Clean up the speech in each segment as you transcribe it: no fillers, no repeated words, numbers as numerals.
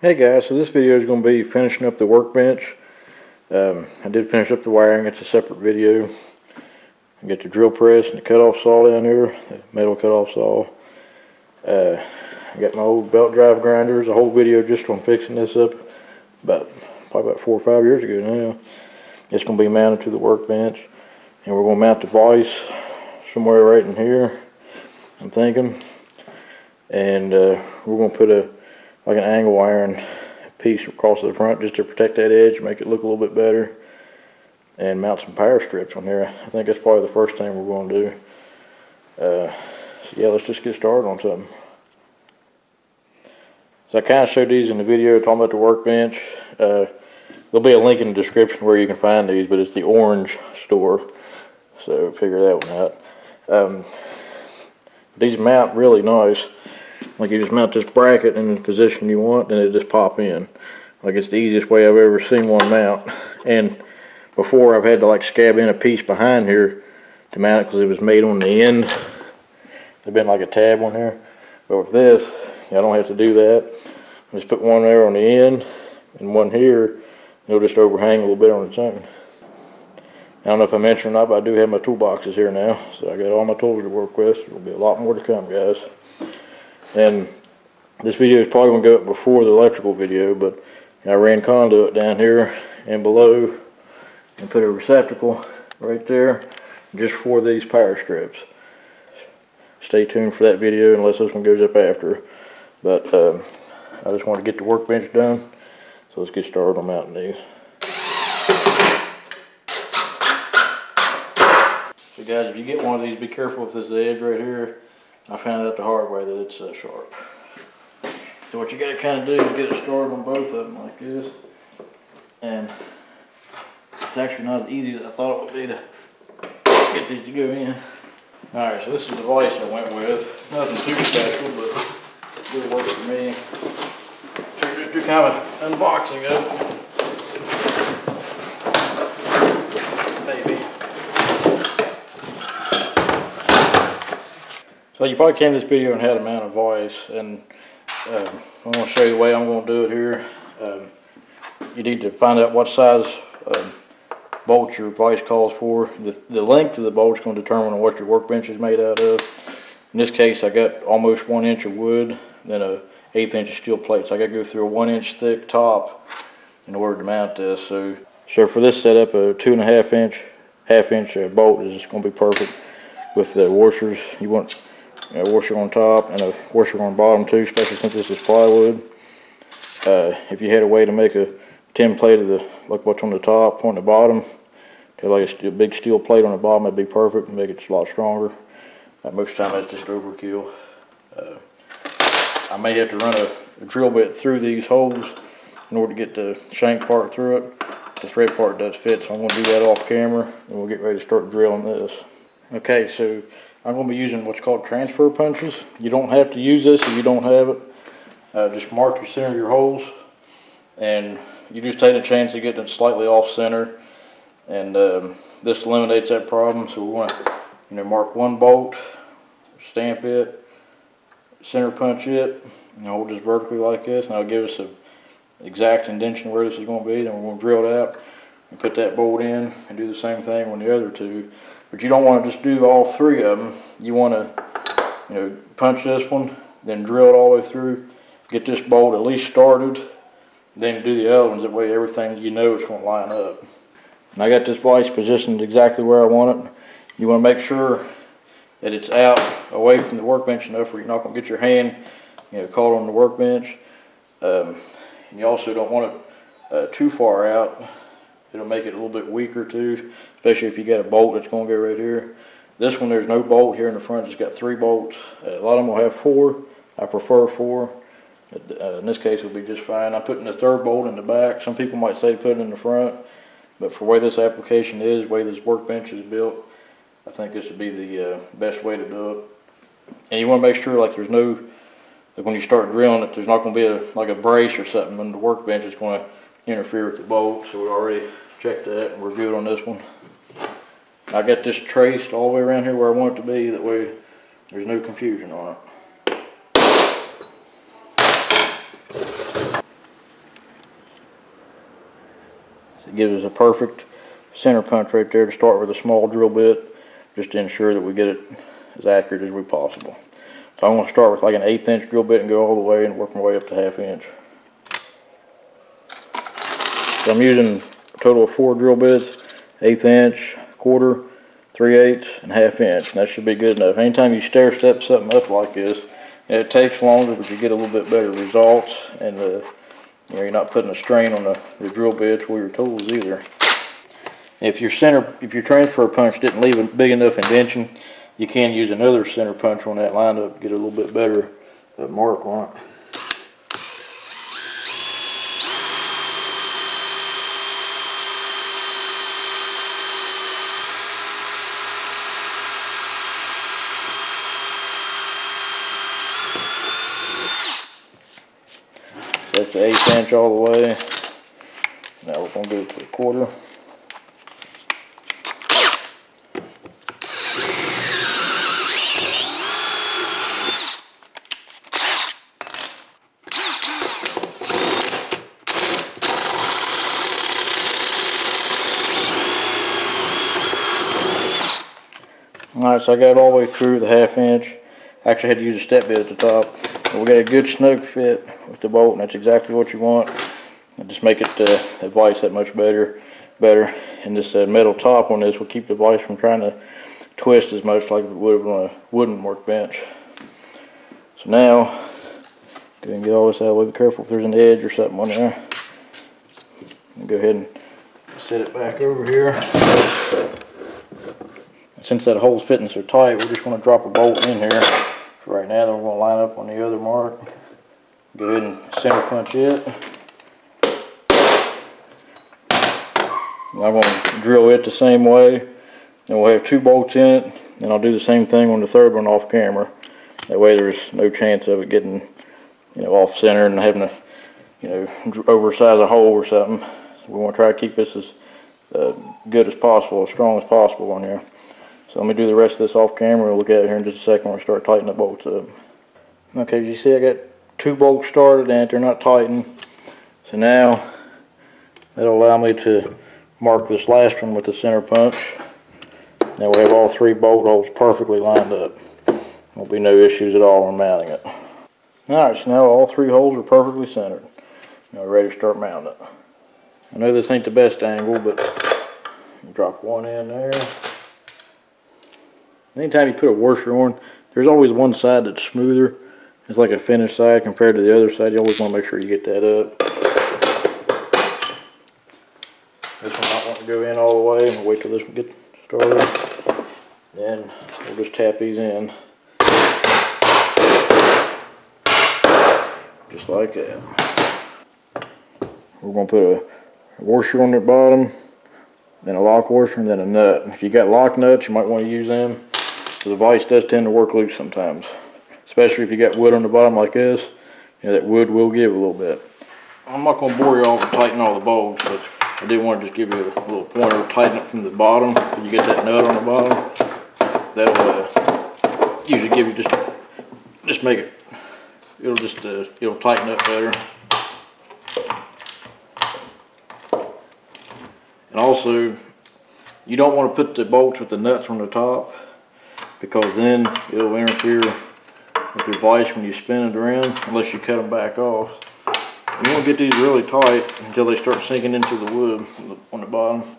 Hey guys, so this video is going to be finishing up the workbench. I did finish up the wiring. It's a separate video. I got the drill press and the cutoff saw down here, the metal cutoff saw. I got my old belt drive grinders, a whole video just on fixing this up probably about 4 or 5 years ago now. It's going to be mounted to the workbench, and we're going to mount the vise somewhere right in here, I'm thinking. And we're going to put like an angle iron piece across the front just to protect that edge, make it look a little bit better, and mount some power strips on here. I think that's probably the first thing we're going to do. So yeah, let's just get started on something. So I kind of showed these in the video talking about the workbench. There'll be a link in the description where you can find these, but it's the orange store, so figure that one out. These mount really nice. Like, you just mount this bracket in the position you want, then it just pop in. Like, it's the easiest way I've ever seen one mount. And before, I've had to like scab in a piece behind here to mount it because it was made on the end. There's been like a tab on here. But with this, I don't have to do that. I just put one there on the end and one here. It'll just overhang a little bit on its own. I don't know if I mentioned or not, but I do have my toolboxes here now. So I got all my tools to work with. There'll be a lot more to come, guys. And this video is probably going to go up before the electrical video, but I ran conduit down here and below and put a receptacle right there just for these power strips. Stay tuned for that video unless this one goes up after. But I just want to get the workbench done, so let's get started on mounting these. So guys, if you get one of these, be careful with this edge right here. I found out the hard way that it's sharp. So what you got to kind of do is get it started on both of them like this. And it's actually not as easy as I thought it would be to get these to go in. Alright, so this is the vise I went with. Nothing too special, but it works for me. So just do kind of an unboxing of it. So you probably came to this video on how to mount a vise, and I'm going to show you the way I'm going to do it here. You need to find out what size bolt your vise calls for. The length of the bolt is going to determine what your workbench is made out of. In this case, I got almost 1 inch of wood, then a 1/8 inch of steel plate. So I got to go through a 1 inch thick top in order to mount this. So for this setup, a 2.5 inch, 1/2 inch bolt is going to be perfect with the washers. You want a washer on top and a washer on bottom too, especially since this is plywood. If you had a way to make a template of like what's on the top, on the bottom, like a big steel plate on the bottom, that'd be perfect and make it a lot stronger. Most of the time that's just overkill. I may have to run a drill bit through these holes in order to get the shank part through it. The thread part does fit, so I'm going to do that off camera, and we'll get ready to start drilling this. Okay, so I'm going to be using what's called transfer punches. You don't have to use this if you don't have it. Just mark your center of your holes, and you just take a chance of getting it slightly off center, and this eliminates that problem. So we want to mark one bolt, stamp it, center punch it, and hold this vertically like this, and that'll give us an exact indentation where this is going to be. Then we're going to drill it out and put that bolt in and do the same thing on the other two. But you don't want to just do all 3 of them. You want to, punch this one, then drill it all the way through, get this bolt at least started, then do the other ones. That way everything is going to line up. And I got this vise positioned exactly where I want it. You want to make sure that it's out away from the workbench enough where you're not going to get your hand, caught on the workbench. And you also don't want it too far out. It'll make it a little bit weaker too, especially if you got a bolt that's going to go right here. This one, there's no bolt here in the front. It's got 3 bolts. A lot of them will have 4. I prefer 4. In this case, it'll be just fine. I'm putting the 3rd bolt in the back. Some people might say put it in the front, but for the way this application is, the way this workbench is built, I think this would be the best way to do it. And you want to make sure, like, there's no, like when you start drilling it, there's not going to be like a brace or something on the workbench that's going to interfere with the bolt. So we already checked that and we're good on this one. I got this traced all the way around here where I want it to be, that way there's no confusion on it. It gives us a perfect center punch right there to start with a small drill bit, just to ensure that we get it as accurate as we possible. So I'm going to start with like an 1/8 inch drill bit and go all the way and work my way up to 1/2 inch. So I'm using a total of 4 drill bits, 1/8 inch, 1/4, 3/8, and 1/2 inch. And that should be good enough. Anytime you stair step something up like this, it takes longer, but you get a little bit better results, and you're not putting a strain on the drill bits or your tools either. If your transfer punch didn't leave a big enough indentation, you can use another center punch on that lineup to get a little bit better mark on it. That's the 1/8 inch all the way. Now we're going to do it for 1/4. Alright, so I got it all the way through the 1/2 inch. I actually had to use a step bit at the top. But we got a good snug fit with the bolt, and that's exactly what you want. And just make it the vise that much better. And this metal top on this will keep the vise from trying to twist as much like it would on a wooden workbench. So now, go ahead and get all this out of the way. Be careful if there's an edge or something on there. And go ahead and set it back over here. Since that hole's fitting so tight, we're just going to drop a bolt in here for right now. Then we're going to line up on the other mark. Go ahead and center punch it. I'm going to drill it the same way. Then we'll have 2 bolts in it. And I'll do the same thing on the third one off camera. That way there's no chance of it getting, off center and having to, oversize a hole or something. So we want to try to keep this as good as possible, as strong as possible on here. So let me do the rest of this off camera. We'll look at it here in just a second when we start tightening the bolts up. Okay, as you see, I got 2 bolts started and they're not tightened. So now that'll allow me to mark this last one with the center punch. Now we have all 3 bolt holes perfectly lined up. Won't be no issues at all on mounting it. Alright, so now all 3 holes are perfectly centered. Now we're ready to start mounting it. I know this ain't the best angle, but drop one in there. Anytime you put a washer on, there's always one side that's smoother. It's like a finished side compared to the other side. You always want to make sure you get that up. This one might want to go in all the way. We'll wait till this one gets started. Then we'll just tap these in. Just like that. We're going to put a washer on the bottom, then a lock washer, and then a nut. If you got lock nuts, you might want to use them. So the vise does tend to work loose sometimes, especially if you got wood on the bottom like this. That wood will give a little bit. I'm not going to bore you all with tightening all the bolts, but I do want to just give you a little pointer. Tighten it from the bottom. When you get that nut on the bottom, that'll usually give you just make it. It'll tighten up better. And also, you don't want to put the bolts with the nuts on the top, because then it'll interfere with your vise when you spin it around, unless you cut them back off. You want to get these really tight until they start sinking into the wood on the bottom.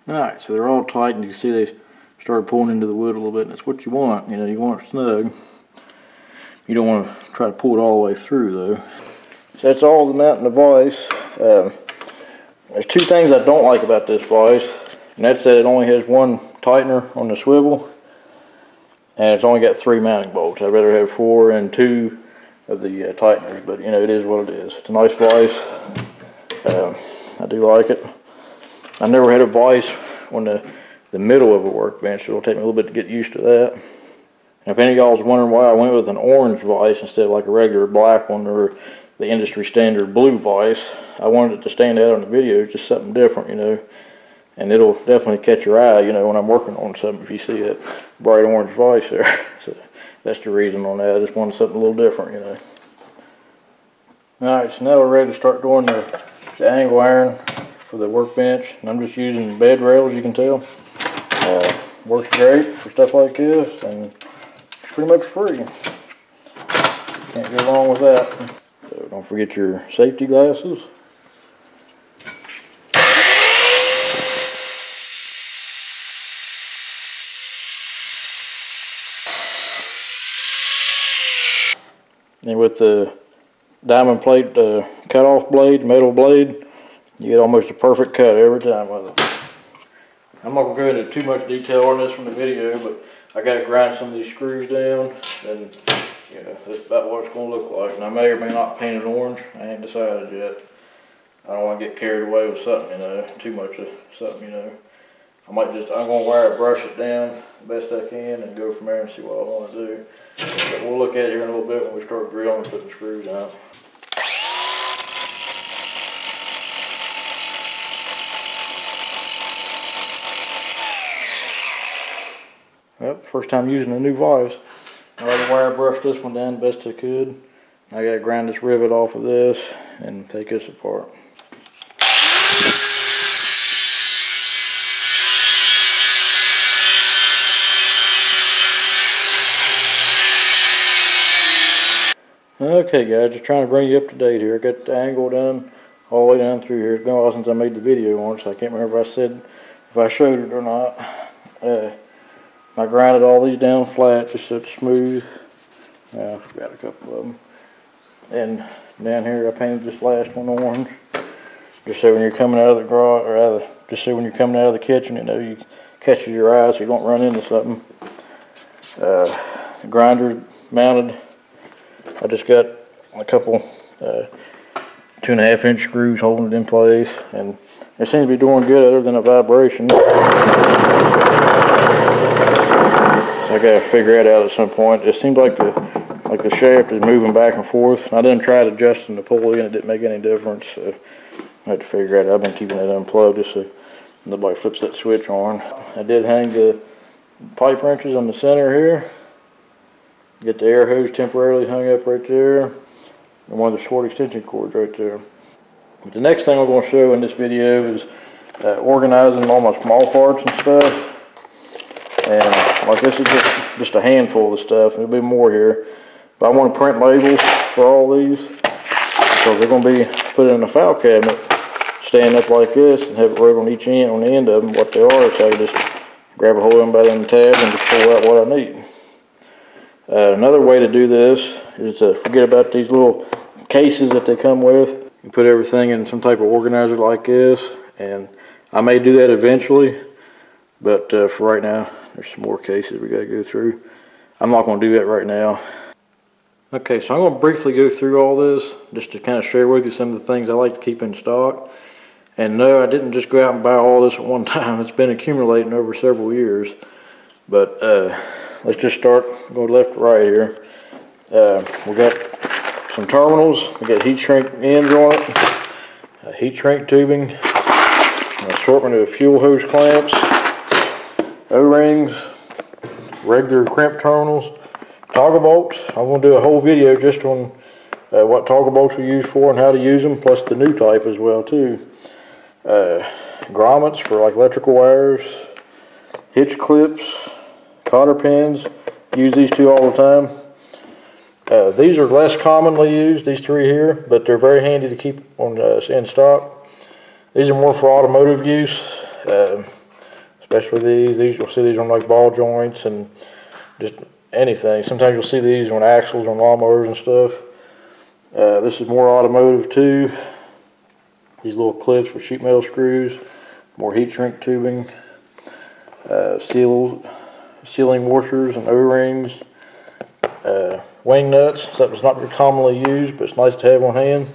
Alright, so they're all tight, and you can see they started pulling into the wood a little bit, and that's what you want. You want it snug. You don't want to try to pull it all the way through, though. So that's all the mounting the vise. There's 2 things I don't like about this vise, and that's that it only has 1 tightener on the swivel, and it's only got 3 mounting bolts. I'd rather have 4 and 2 of the tighteners, but it is what it is. It's a nice vise. I do like it. I never had a vise on the middle of a workbench, so it'll take me a little bit to get used to that. And if any of y'all was wondering why I went with an orange vise instead of like a regular black one or the industry standard blue vise, I wanted it to stand out on the video, just something different, and it'll definitely catch your eye, when I'm working on something, if you see that bright orange vise there. So that's the reason on that. I just wanted something a little different, Alright, so now we're ready to start doing the angle iron for the workbench, and I'm just using bed rails, you can tell. Works great for stuff like this, and it's pretty much free. Can't go wrong with that. So don't forget your safety glasses. And with the diamond plate cut-off blade, metal blade, you get almost a perfect cut every time with it. I'm not going to go into too much detail on this from the video, but I got to grind some of these screws down, and you know, that's about what it's going to look like. And I may or may not paint it orange. I ain't decided yet. I don't want to get carried away with something, you know, too much of something, you know. I'm going to wire brush it down the best I can and go from there and see what I want to do. But we'll look at it here in a little bit when we start drilling and putting screws out. Well, first time using a new vise. I already wire brushed this one down the best I could. I got to grind this rivet off of this and take this apart. Okay guys, just trying to bring you up to date here. I got the angle done all the way down through here. It's been a while since I made the video on it, so I can't remember if I showed it or not. I grinded all these down flat just so it's smooth. I forgot a couple of them. And down here I painted this last one orange, just so when you're coming out of the garage, or just so when you're coming out of the kitchen, you know, you catches your eye so you don't run into something. The grinder mounted. I just got a couple 2.5 inch screws holding it in place, and it seems to be doing good other than a vibration. So I gotta figure that out at some point. It seems like the shaft is moving back and forth. I didn't try adjusting the pulley and it didn't make any difference, so I had to figure that out. I've been keeping it unplugged just so nobody flips that switch on. I did hang the pipe wrenches on the center here. Get the air hose temporarily hung up right there, and one of the short extension cords right there. But the next thing I'm going to show in this video is organizing all my small parts and stuff. And like this is just a handful of the stuff. There'll be more here. But I want to print labels for all these, because they're going to be put in a file cabinet, stand up like this, and have it right on each end, on the end of them, what they are. So I can just grab a hold of them by the tab and just pull out what I need. Another way to do this is to forget about these little cases that they come with. You put everything in some type of organizer like this, and I may do that eventually, but for right now, there's some more cases we got to go through. I'm not going to do that right now. Okay, so I'm going to briefly go through all this just to kind of share with you some of the things I like to keep in stock. And no, I didn't just go out and buy all this at one time. It's been accumulating over several years. But let's just start, go left to right here. We got some terminals. We got heat shrink ends on it, heat shrink tubing, an assortment of fuel hose clamps, O-rings, regular crimp terminals, toggle bolts. I'm going to do a whole video just on what toggle bolts we use for and how to use them, plus the new type as well too. Grommets for like electrical wires, hitch clips, cotter pins. Use these two all the time. These are less commonly used, these three here, but they're very handy to keep on in stock. These are more for automotive use, especially these. You'll see these on like ball joints and just anything. Sometimes you'll see these on axles on lawnmowers and stuff. This is more automotive too. These little clips with sheet metal screws, more heat shrink tubing, sealing washers and O-rings, wing nuts, something that's not very commonly used, but it's nice to have on hand.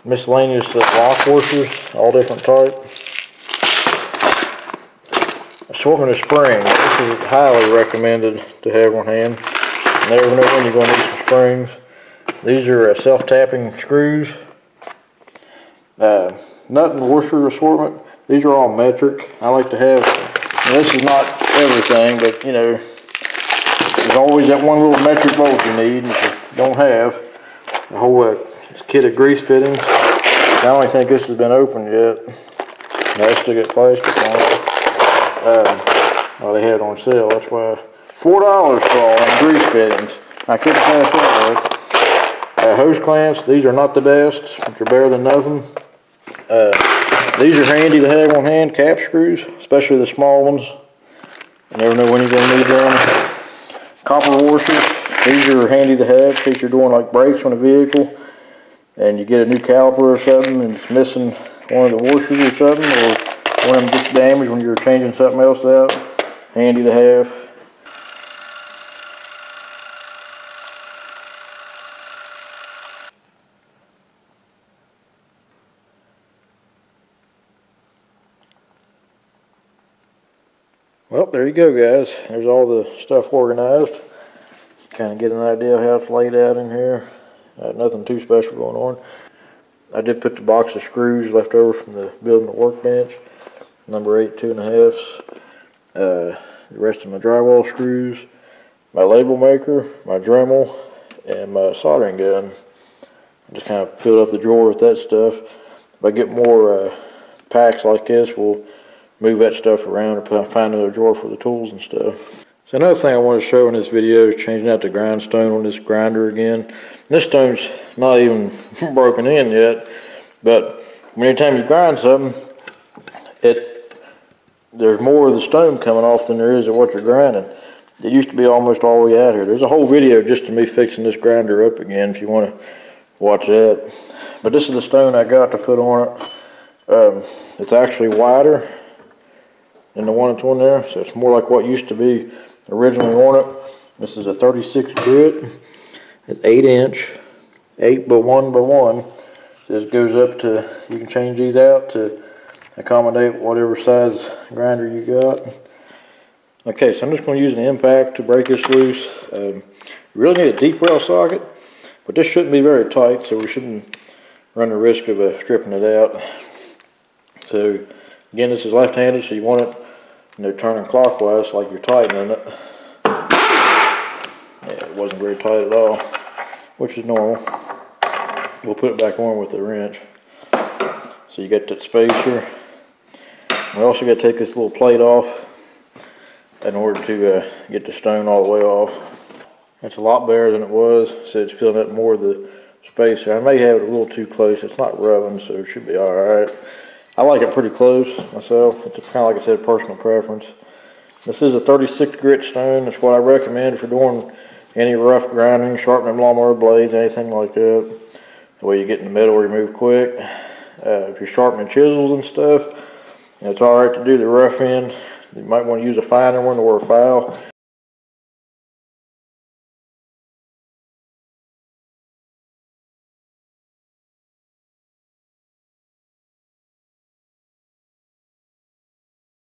Miscellaneous lock washers, all different types. Assortment of springs. This is highly recommended to have on hand. You never know when you're going to need some springs. These are self-tapping screws. Nut and washer assortment. These are all metric. I like to have, this is not everything, but you know, there's always that one little metric bolt you need. If you don't have a whole kit of grease fittings, I don't think this has been opened yet. No, I still got plastic on it. Well, they had it on sale, that's why. $4 for all them grease fittings. I couldn't pass that up. Hose clamps, these are not the best, but they're better than nothing. These are handy to have on hand, cap screws, especially the small ones. You never know when you're going to need them. Copper washers, these are handy to have in case you're doing like brakes on a vehicle and you get a new caliper or something and it's missing one of the washers or something, or one of them gets damaged when you're changing something else out. Handy to have. Well, there you go, guys. There's all the stuff organized. Kind of get an idea of how it's laid out in here. Nothing too special going on. I did put the box of screws left over from the building the workbench, number 8 2.5. The rest of my drywall screws, my label maker, my Dremel, and my soldering gun. I just kind of filled up the drawer with that stuff. If I get more packs like this, we'll move that stuff around and find another drawer for the tools and stuff. So another thing I want to show in this video is changing out the grindstone on this grinder again. This stone's not even broken in yet, but anytime you grind something, there's more of the stone coming off than there is of what you're grinding. It used to be almost all the way out here. There's a whole video just to me fixing this grinder up again if you want to watch that. But this is the stone I got to put on it. It's actually wider than the one that's on there, so it's more like what used to be originally on it. This is a 36 grit. It's 8 inch, 8 by 1 by 1. So this goes up to, you can change these out to accommodate whatever size grinder you got. Okay, so I'm just going to use an impact to break this loose. You really need a deep rail socket, but this shouldn't be very tight, so we shouldn't run the risk of stripping it out. So again, this is left-handed, so you want it, turning clockwise like you're tightening it. Yeah, it wasn't very tight at all, which is normal. We'll put it back on with the wrench. So you got that spacer. We also got to take this little plate off in order to get the stone all the way off. It's a lot better than it was, so it's filling up more of the spacer. I may have it a little too close. It's not rubbing, so it should be all right. I like it pretty close myself. It's kind of like I said, personal preference. This is a 36 grit stone. That's what I recommend if you're doing any rough grinding, sharpening lawnmower blades, anything like that. The way you get in the metal removed quick. If you're sharpening chisels and stuff, it's all right to do the rough end. You might want to use a finer one or a file.